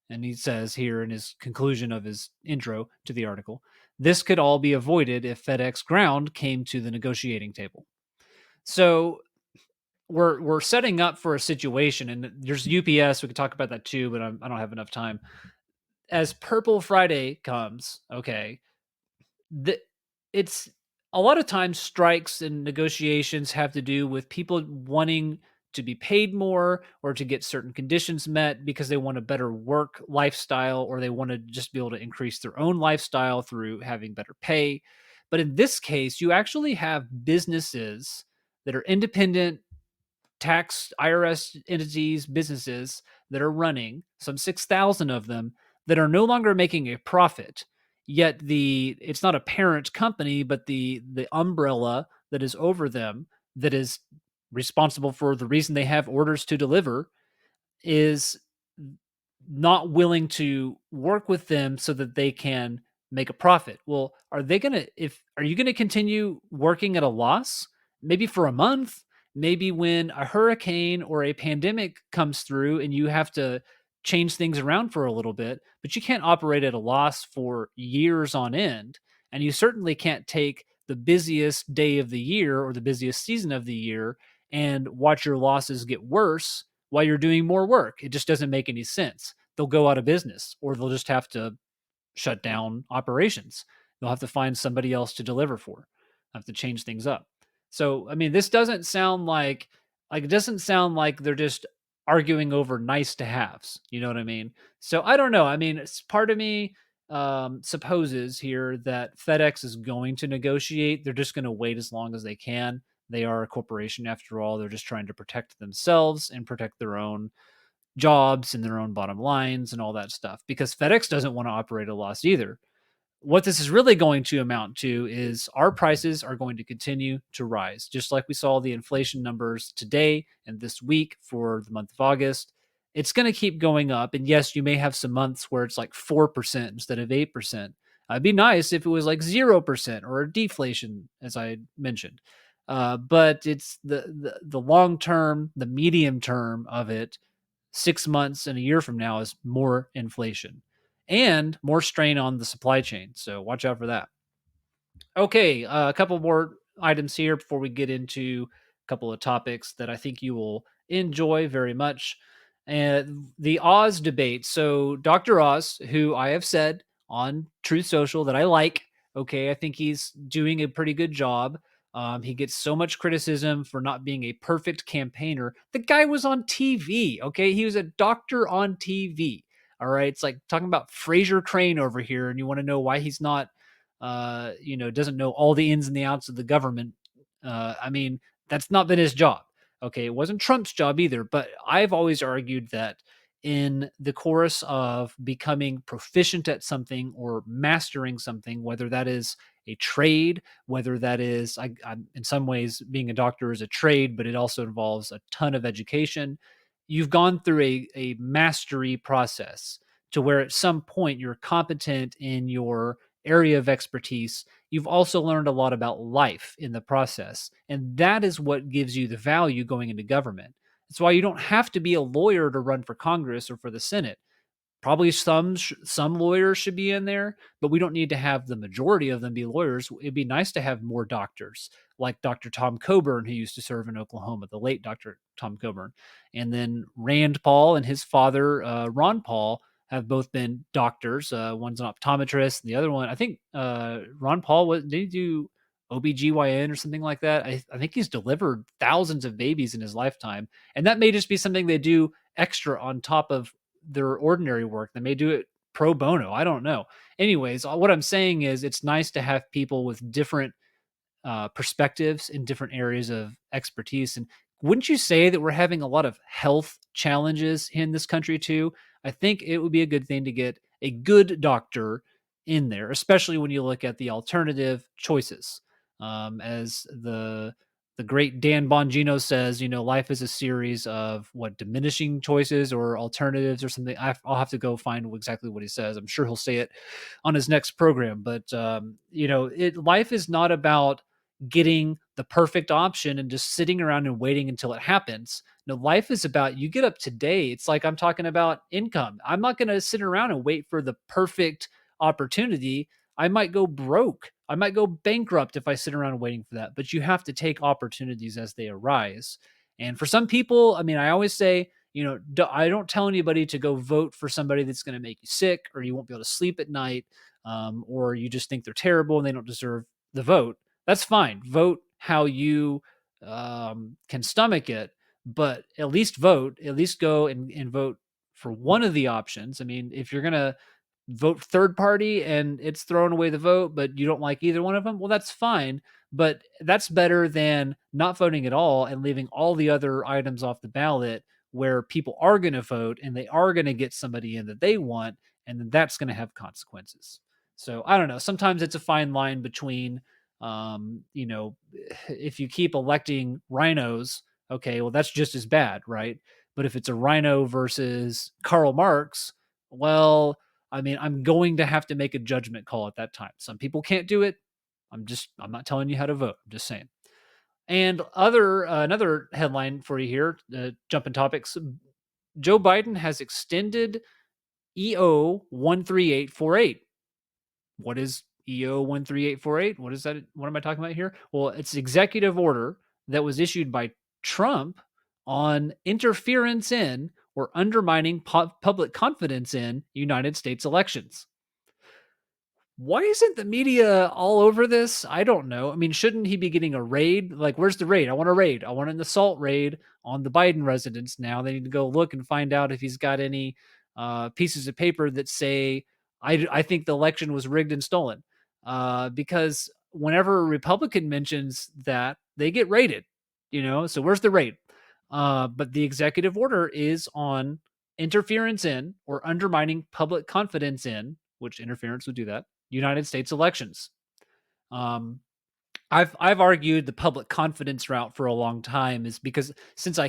And he says here in his conclusion of his intro to the article, this could all be avoided if FedEx Ground came to the negotiating table. So we're setting up for a situation, and there's UPS. We could talk about that too, but I don't have enough time. As Purple Friday comes, okay, it's a lot of times strikes and negotiations have to do with people wanting to be paid more or to get certain conditions met because they want a better work lifestyle, or they want to just be able to increase their own lifestyle through having better pay. But in this case, you actually have businesses that are independent tax IRS entities, businesses that are running, some 6,000 of them, that are no longer making a profit. Yet it's not a parent company, but the umbrella that is over them, that is responsible for the reason they have orders to deliver, is not willing to work with them so that they can make a profit. Well, are you going to continue working at a loss? Maybe for a month, maybe when a hurricane or a pandemic comes through and you have to change things around for a little bit, but you can't operate at a loss for years on end. And you certainly can't take the busiest day of the year or the busiest season of the year and watch your losses get worse while you're doing more work. It just doesn't make any sense. They'll go out of business or they'll just have to shut down operations. They'll have to find somebody else to deliver for. Have to change things up. So, I mean, this doesn't sound like it doesn't sound like they're just arguing over nice to haves. You know what I mean? So I don't know. I mean, it's part of me supposes here that FedEx is going to negotiate. They're just going to wait as long as they can. They are a corporation after all. They're just trying to protect themselves and protect their own jobs and their own bottom lines and all that stuff because FedEx doesn't want to operate a loss either. What this is really going to amount to is our prices are going to continue to rise, just like we saw the inflation numbers today and this week for the month of August. It's going to keep going up. And yes, you may have some months where it's like 4% instead of 8%. It'd be nice if it was like 0% or a deflation, as I mentioned. But it's the long term, the medium term of it 6 months and a year from now is more inflation and more strain on the supply chain. So watch out for that. Okay, a couple more items here before we get into a couple of topics that I think you will enjoy very much. And the Oz debate. So Dr. Oz, who I have said on Truth Social that I like, okay, I think he's doing a pretty good job. He gets so much criticism for not being a perfect campaigner. The guy was on TV, okay? He was a doctor on TV. All right. It's like talking about Fraser Crane over here, and you want to know why he's not doesn't know all the ins and the outs of the government. I mean, that's not been his job. Okay. It wasn't Trump's job either, but I've always argued that in the course of becoming proficient at something or mastering something, whether that is a trade, whether that is, in some ways, being a doctor is a trade, but it also involves a ton of education. You've gone through a mastery process to where at some point you're competent in your area of expertise. You've also learned a lot about life in the process. And that is what gives you the value going into government. That's why you don't have to be a lawyer to run for Congress or for the Senate. Probably some lawyers should be in there, but we don't need to have the majority of them be lawyers. It'd be nice to have more doctors, like Dr. Tom Coburn, who used to serve in Oklahoma, the late Dr. Tom Coburn, and then Rand Paul and his father, Ron Paul, have both been doctors. One's an optometrist, and the other one, I think, Ron Paul did he do OBGYN or something like that? I think he's delivered thousands of babies in his lifetime, and that may just be something they do extra on top of their ordinary work. They may do it pro bono. I don't know. Anyways, what I'm saying is it's nice to have people with different perspectives in different areas of expertise. And wouldn't you say that we're having a lot of health challenges in this country too? I think it would be a good thing to get a good doctor in there, especially when you look at the alternative choices. As the great Dan Bongino says, life is a series of diminishing choices or alternatives or something. I'll have to go find exactly what he says. I'm sure he'll say it on his next program. But life is not about getting the perfect option and just sitting around and waiting until it happens. No, life is about you get up today. It's like I'm talking about income. I'm not going to sit around and wait for the perfect opportunity. I might go broke. I might go bankrupt if I sit around waiting for that. But you have to take opportunities as they arise. And for some people, I mean, I always say, I don't tell anybody to go vote for somebody that's going to make you sick or you won't be able to sleep at night, or you just think they're terrible and they don't deserve the vote. That's fine. Vote how you can stomach it, but at least vote. At least go and vote for one of the options. I mean, if you're going to vote third party and it's throwing away the vote, but you don't like either one of them, well, that's fine. But that's better than not voting at all and leaving all the other items off the ballot where people are going to vote and they are going to get somebody in that they want, and then that's going to have consequences. So I don't know. Sometimes it's a fine line between, if you keep electing rhinos, okay, well, that's just as bad, right? But if it's a rhino versus Karl Marx, Well, I mean, I'm going to have to make a judgment call at that time. Some people can't do it. I'm not telling you how to vote. I'm just saying. And another headline for you here, jumping topics. Joe Biden has extended EO 13848. What is EO 13848? What is that? What am I talking about here? Well, it's executive order that was issued by Trump on interference in or undermining public confidence in United States elections. Why isn't the media all over this? I don't know. I mean, shouldn't he be getting a raid? Like, where's the raid? I want a raid. I want an assault raid on the Biden residence now. They need to go look and find out if he's got any pieces of paper that say, I think the election was rigged and stolen. Because whenever a Republican mentions that, they get raided, So where's the raid? But the executive order is on interference in or undermining public confidence in, which interference would do that, United States elections. I've argued the public confidence route for a long time is because since I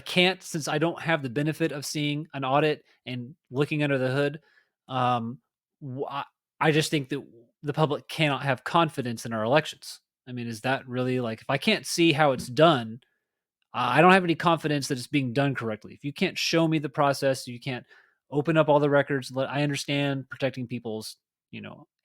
don't have the benefit of seeing an audit and looking under the hood, um, I just think that the public cannot have confidence in our elections. I mean, is that really like if I can't see how it's done, I don't have any confidence that it's being done correctly. If you can't show me the process, you can't open up all the records. I understand protecting people's,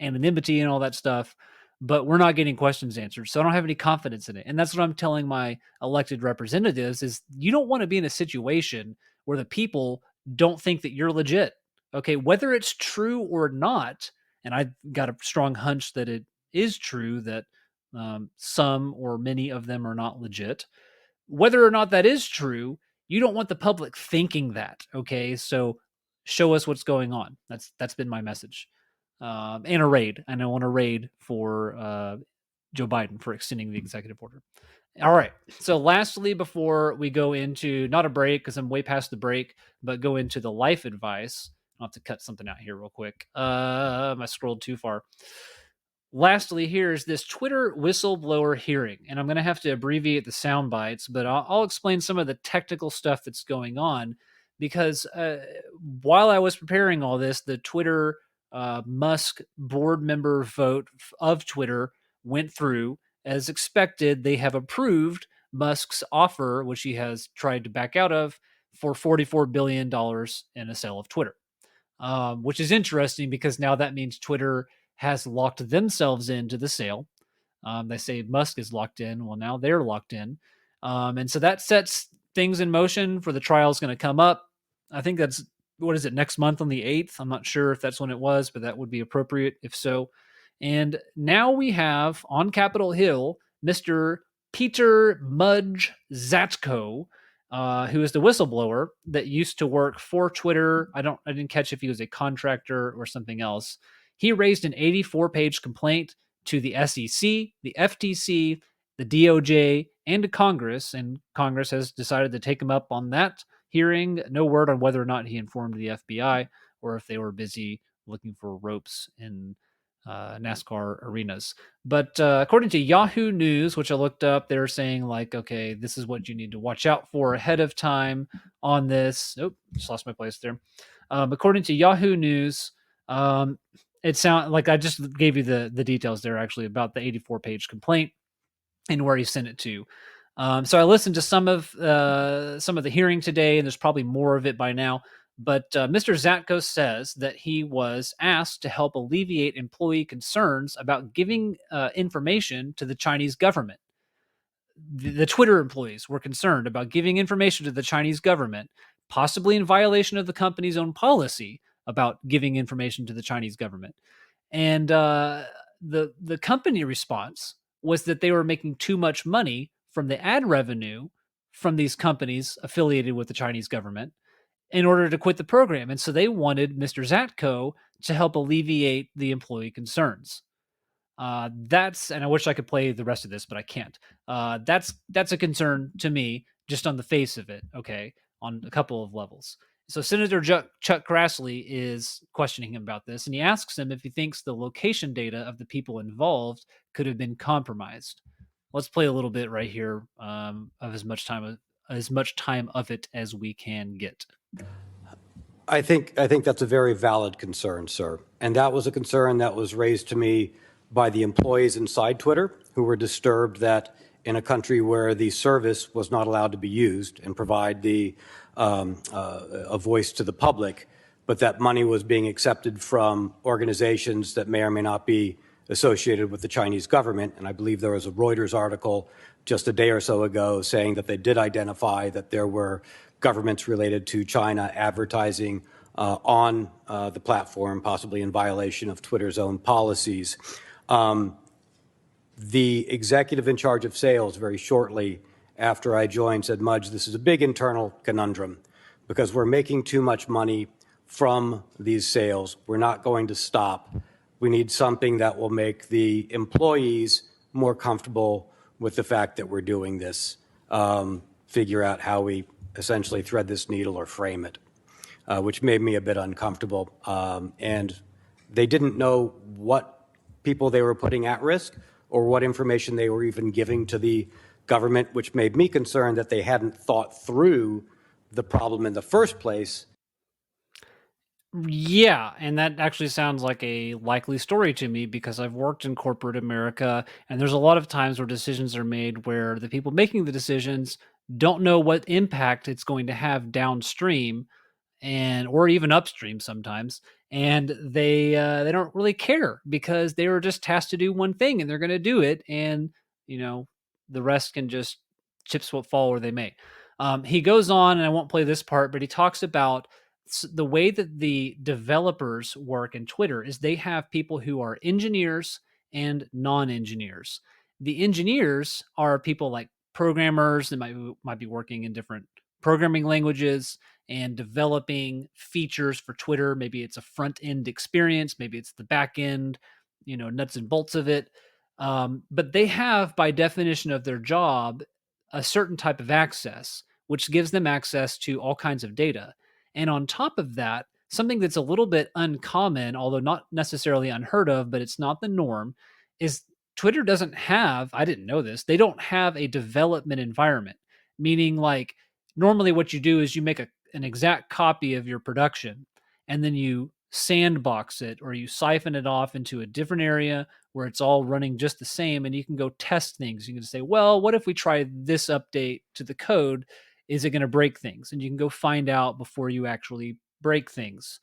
anonymity and all that stuff, but we're not getting questions answered. So I don't have any confidence in it. And that's what I'm telling my elected representatives is you don't want to be in a situation where the people don't think that you're legit. Okay, whether it's true or not, and I've got a strong hunch that it is true that some or many of them are not legit. Whether or not that is true, you don't want the public thinking that. Okay, so show us what's going on. That's been my message. And a raid, and I want a raid for Joe Biden for extending the executive order. All right. So, lastly, before we go into not a break because I'm way past the break, but go into the life advice, I'll have to cut something out here real quick. I scrolled too far. Lastly, here's this Twitter whistleblower hearing, and I'm going to have to abbreviate the sound bites, but I'll explain some of the technical stuff that's going on because while I was preparing all this, the Twitter Musk board member vote of Twitter went through. As expected, they have approved Musk's offer, which he has tried to back out of, for $44 billion in a sale of Twitter, which is interesting because now that means Twitter has locked themselves into the sale. They say Musk is locked in. Well, now they're locked in. And so that sets things in motion for the trial is going to come up. I think that's, what is it, next month on the 8th? I'm not sure if that's when it was, but that would be appropriate if so. And now we have on Capitol Hill, Mr. Peter Mudge Zatko, who is the whistleblower that used to work for Twitter. I didn't catch if he was a contractor or something else. He raised an 84-page complaint to the SEC, the FTC, the DOJ, and to Congress, and Congress has decided to take him up on that hearing. No word on whether or not he informed the FBI or if they were busy looking for ropes in NASCAR arenas. But according to Yahoo News, which I looked up, they're saying like, okay, this is what you need to watch out for ahead of time on this. Oh, just lost my place there. According to Yahoo News, it sounds like I just gave you the details there actually about the 84-page complaint and where he sent it to. So I listened to some of the hearing today, and there's probably more of it by now. But Mr. Zatko says that he was asked to help alleviate employee concerns about giving information to the Chinese government. The Twitter employees were concerned about giving information to the Chinese government, possibly in violation of the company's own policy about giving information to the Chinese government. And the company response was that they were making too much money from the ad revenue from these companies affiliated with the Chinese government in order to quit the program. And so they wanted Mr. Zatko to help alleviate the employee concerns. And I wish I could play the rest of this, but I can't. That's a concern to me just on the face of it. Okay. On a couple of levels. So Senator Chuck Grassley is questioning him about this, and he asks him if he thinks the location data of the people involved could have been compromised. Let's play a little bit right here of as much time of it as we can get. I think that's a very valid concern, sir. And that was a concern that was raised to me by the employees inside Twitter, who were disturbed that in a country where the service was not allowed to be used and provide a voice to the public, but that money was being accepted from organizations that may or may not be associated with the Chinese government. And I believe there was a Reuters article just a day or so ago saying that they did identify that there were governments related to China advertising on the platform, possibly in violation of Twitter's own policies. The executive in charge of sales, very shortly after I joined, said, Mudge, this is a big internal conundrum because we're making too much money from these sales. We're not going to stop. We need something that will make the employees more comfortable with the fact that we're doing this, figure out how we essentially thread this needle or frame it, which made me a bit uncomfortable. And they didn't know what people they were putting at risk or what information they were even giving to the government, which made me concerned that they hadn't thought through the problem in the first place. Yeah, and that actually sounds like a likely story to me because I've worked in corporate America, and there's a lot of times where decisions are made where the people making the decisions don't know what impact it's going to have downstream and or even upstream sometimes, and they don't really care because they were just tasked to do one thing and they're going to do it, and you know the rest can just chips will fall where they may. He goes on, and I won't play this part, but he talks about the way that the developers work in Twitter is they have people who are engineers and non-engineers. The engineers are people like programmers that might be working in different programming languages and developing features for Twitter. Maybe it's a front end experience, maybe it's the back end, nuts and bolts of it. But they have, by definition of their job, a certain type of access, which gives them access to all kinds of data. And on top of that, something that's a little bit uncommon, although not necessarily unheard of, but it's not the norm, is Twitter doesn't have, I didn't know this, they don't have a development environment, meaning like normally what you do is you make an exact copy of your production and then you sandbox it or you siphon it off into a different area where it's all running just the same and you can go test things. You can say, well, what if we try this update to the code? Is it going to break things? And you can go find out before you actually break things.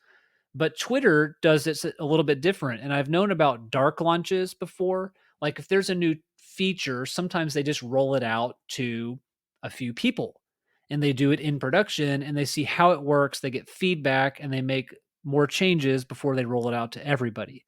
But Twitter does it a little bit different. And I've known about dark launches before. Like if there's a new feature, sometimes they just roll it out to a few people and they do it in production and they see how it works. They get feedback and they make more changes before they roll it out to everybody.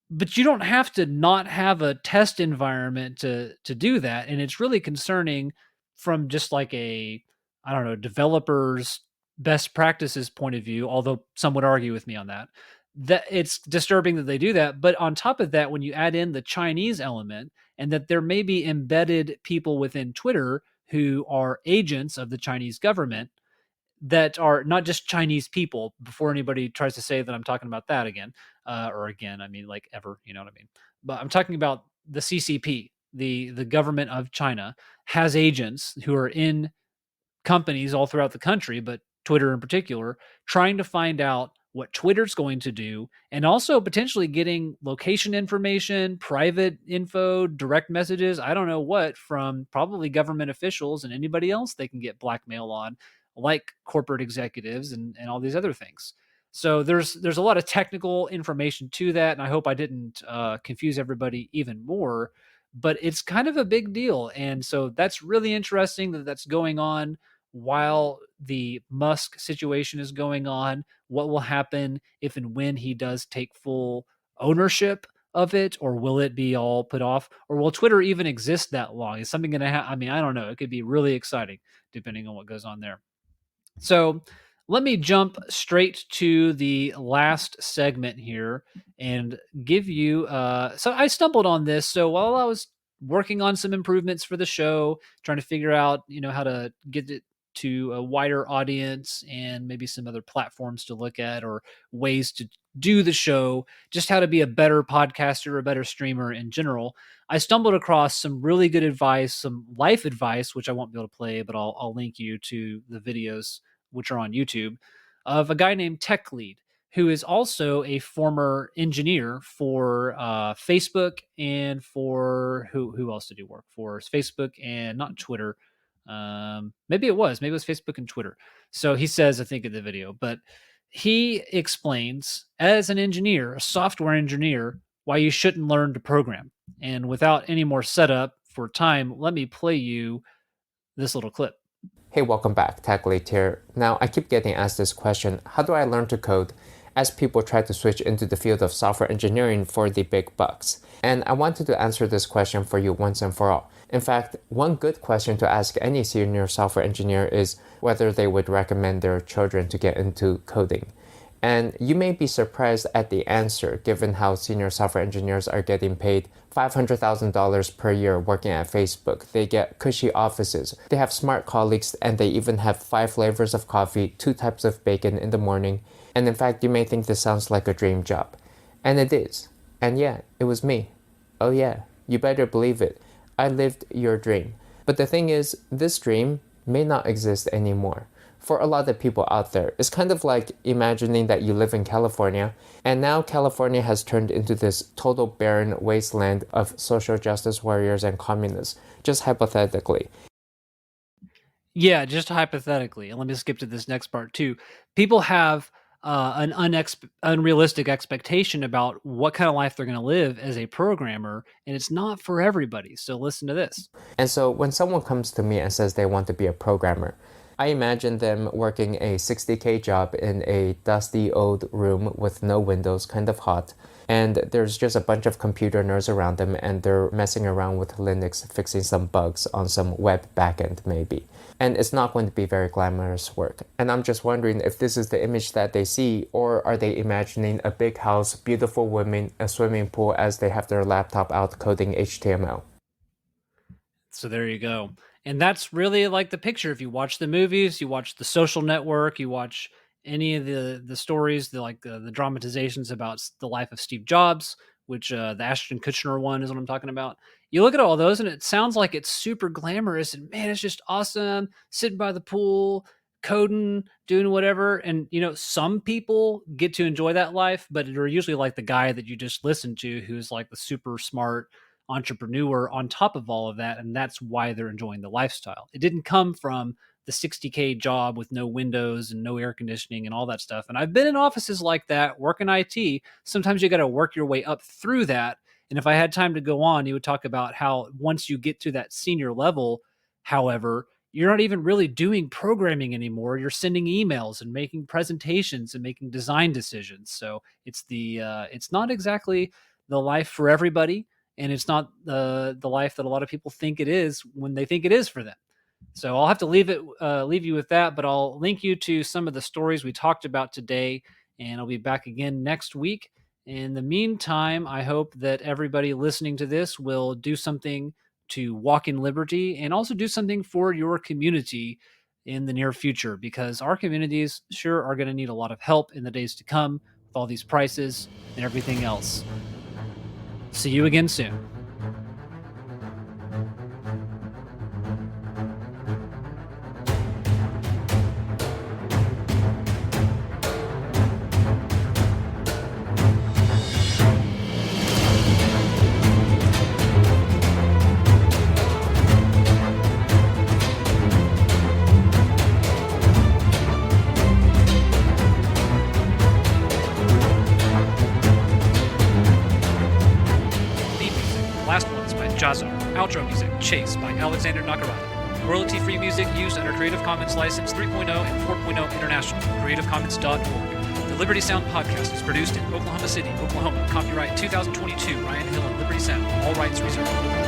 But you don't have to not have a test environment to do that. And it's really concerning from just like a, I don't know, developers best practices point of view, although some would argue with me on that, that it's disturbing that they do that. But on top of that, when you add in the Chinese element and that there may be embedded people within Twitter who are agents of the Chinese government that are not just Chinese people, before anybody tries to say that I'm talking about that again, or again, I mean like ever, you know what I mean? But I'm talking about the CCP, the government of China has agents who are in companies all throughout the country, but Twitter in particular, trying to find out what Twitter's going to do and also potentially getting location information, private info, direct messages, I don't know what, from probably government officials and anybody else they can get blackmail on, like corporate executives and all these other things. So there's a lot of technical information to that, and I hope I didn't confuse everybody even more, but it's kind of a big deal. And so that's really interesting that that's going on while the Musk situation is going on. What will happen if and when he does take full ownership of it, or will it be all put off, or will Twitter even exist that long? Is something going to happen? I mean, I don't know. It could be really exciting depending on what goes on there. So let me jump straight to the last segment here and give you. So I stumbled on this. So while I was working on some improvements for the show, trying to figure out, how to get it to a wider audience and maybe some other platforms to look at or ways to do the show, just how to be a better podcaster, a better streamer in general, I stumbled across some really good advice, some life advice, which I won't be able to play, but I'll link you to the videos which are on YouTube, of a guy named Tech Lead, who is also a former engineer for Facebook and for who else did he work for? It's Facebook and not Twitter. Maybe it was Facebook and Twitter. So he says, I think in the video, but he explains as an engineer, a software engineer, why you shouldn't learn to program. And without any more setup for time, let me play you this little clip. Hey, welcome back. Tech Lead here. Now, I keep getting asked this question, how do I learn to code? As people try to switch into the field of software engineering for the big bucks. And I wanted to answer this question for you once and for all. In fact, one good question to ask any senior software engineer is whether they would recommend their children to get into coding. And you may be surprised at the answer, given how senior software engineers are getting paid $500,000 per year working at Facebook. They get cushy offices, they have smart colleagues, and they even have 5 flavors of coffee, 2 types of bacon in the morning. And in fact, you may think this sounds like a dream job. And it is. And yeah, it was me. Oh yeah, you better believe it. I lived your dream. But the thing is, this dream may not exist anymore. For a lot of people out there, it's kind of like imagining that you live in California, and now California has turned into this total barren wasteland of social justice warriors and communists, just hypothetically. Yeah, just hypothetically. And let me skip to this next part too. People have an unrealistic expectation about what kind of life they're going to live as a programmer, and it's not for everybody. So listen to this. And so when someone comes to me and says they want to be a programmer, I imagine them working a $60K job in a dusty old room with no windows, kind of hot, and there's just a bunch of computer nerds around them, and they're messing around with Linux, fixing some bugs on some web backend maybe. And it's not going to be very glamorous work. And I'm just wondering if this is the image that they see, or are they imagining a big house, beautiful women, a swimming pool as they have their laptop out coding HTML. So there you go. And that's really like the picture. If you watch the movies, you watch The Social Network, you watch any of the stories, the dramatizations about the life of Steve Jobs, which the Ashton Kutcher one is what I'm talking about. You look at all those and it sounds like it's super glamorous and man, it's just awesome. Sitting by the pool, coding, doing whatever. And, you know, some people get to enjoy that life, but they're usually like the guy that you just listened to, who's like the super smart entrepreneur on top of all of that. And that's why they're enjoying the lifestyle. It didn't come from the $60K job with no windows and no air conditioning and all that stuff. And I've been in offices like that, working IT. Sometimes you got to work your way up through that. And if I had time to go on, you would talk about how once you get to that senior level, however, you're not even really doing programming anymore. You're sending emails and making presentations and making design decisions. So it's it's not exactly the life for everybody. And it's not the life that a lot of people think it is when they think it is for them. So I'll have to leave you with that, but I'll link you to some of the stories we talked about today, and I'll be back again next week. In the meantime, I hope that everybody listening to this will do something to walk in liberty and also do something for your community in the near future, because our communities sure are going to need a lot of help in the days to come with all these prices and everything else. See you again soon. Outro music, Chase by Alexander Nakarada. Royalty-free music used under Creative Commons License 3.0 and 4.0 International, creativecommons.org. The Liberty Sound podcast is produced in Oklahoma City, Oklahoma. Copyright 2022, Ryan Hill and Liberty Sound. All rights reserved.